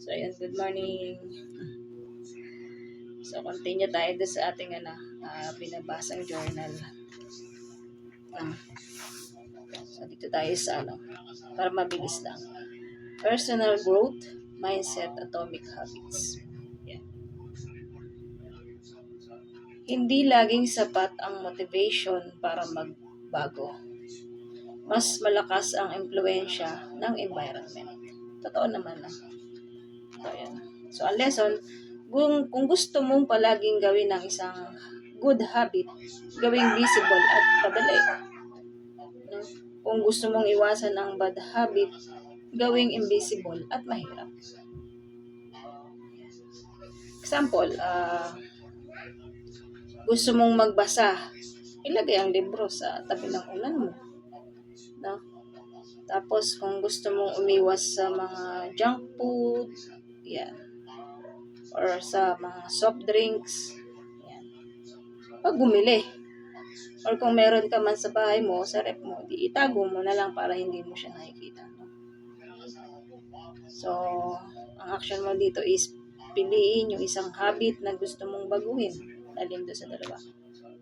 So, ayun, good morning. So, continue tayo doon sa ating binabasang journal. So, dito tayo sa para mabilis lang. Personal growth, mindset, atomic habits. Yan. Hindi laging sapat ang motivation para magbago. Mas malakas ang impluensya ng environment. Totoo naman na. Ito yan. So, ang lesson, kung gusto mong palaging gawin ng isang good habit, gawing visible at padali. No? Kung gusto mong iwasan ang bad habit, gawing invisible at mahirap. Example, gusto mong magbasa, ilagay ang libro sa tabi ng unan mo. No? Tapos, kung gusto mong umiwas sa mga junk food, yan. Or sa mga soft drinks, yan. Pag bumili, or kung meron ka man sa bahay mo, sa rep mo, di itago mo na lang para hindi mo siya nakikita. No? So, ang action mo dito is piliin yung isang habit na gusto mong baguhin. Alin doon sa dalawa.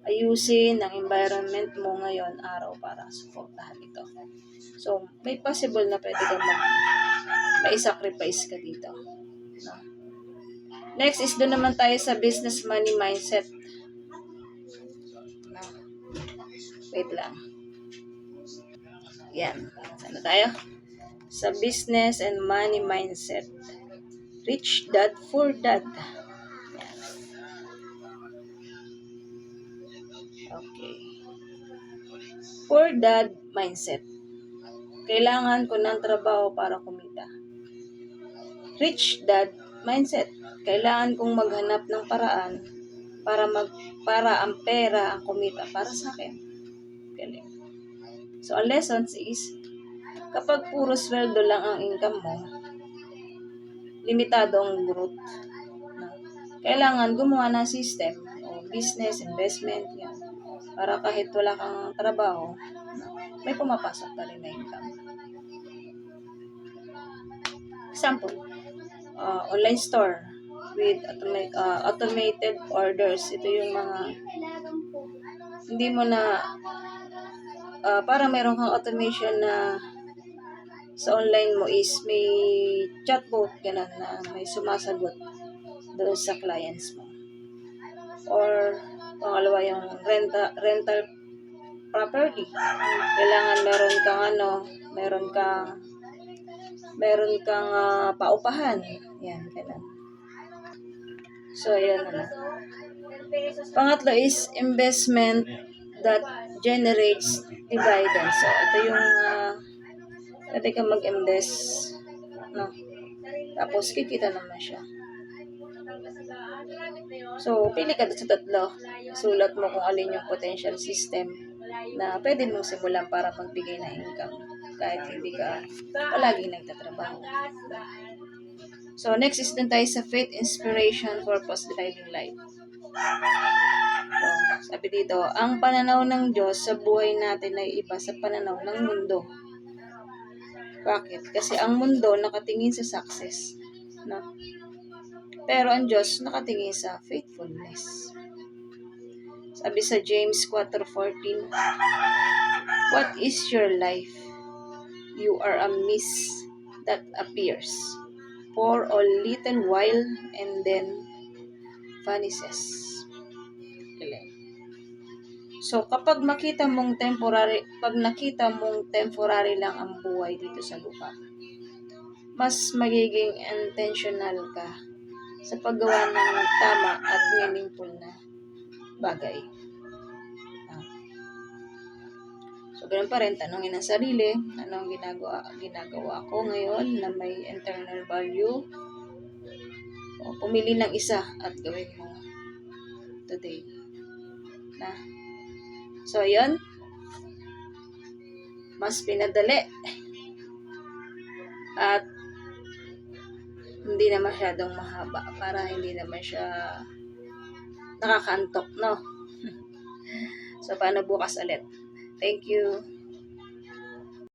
Ayusin ang environment mo ngayon araw para suportahan ito. So, may possible na pwede kang mai-sacrifice ka dito. No? Next is doon naman tayo sa business money mindset. No? Wait lang. Yan. Saan tayo? Sa business and money mindset. Rich Dad, Poor Dad. Yan. Okay. Poor Dad mindset. Kailangan ko ng trabaho para kumita. Rich Dad mindset. Kailangan kong maghanap ng paraan para ang pera ang kumita para sa akin. Galing. So, ang lessons is, kapag puro sweldo lang ang income mo, limitado ang growth. Kailangan gumawa ng system o business, investment, yan, para kahit wala kang trabaho, may pumapasok pa rin na income. Example, online store with automated orders. Ito yung mga hindi mo na para meron kang automation na sa online mo is may chatbot ganun na may sumasagot doon sa clients mo. Or pangalawa yung rental property. Kailangan meron kang paupahan. Yan, ganun. So, yan na. Pangatlo is investment that generates dividends. So, ito yung pwede ka mag-invest, no? Tapos, kikita naman siya. So, pili ka sa tatlo. Sulat mo kung alin yung potential system na pwede mong simulan para magbigay ng income kahit hindi ka palaging nagtatrabaho. So, next is dun tayo sa faith, inspiration, purpose, driving life. So, sabi dito, ang pananaw ng Diyos sa buhay natin ay iba sa pananaw ng mundo. Bakit? Kasi ang mundo nakatingin sa success. No? Pero ang Diyos nakatingin sa faithfulness. Sabi sa James 4:14, what is your life? You are a mist that appears for a little while and then vanishes. So, kapag nakita mong temporary lang ang buhay dito sa lupa, mas magiging intentional ka sa paggawa ng tama at meaningful na bagay. So, ganun pa rin, tanongin ang sarili, anong ginagawa ko ngayon na may internal value. O, pumili ng isa at gawin mo today. So, yun. Mas pinadali. At hindi na masyadong mahaba para hindi naman siya nakakaantok, no? So, paano bukas ulit? Thank you.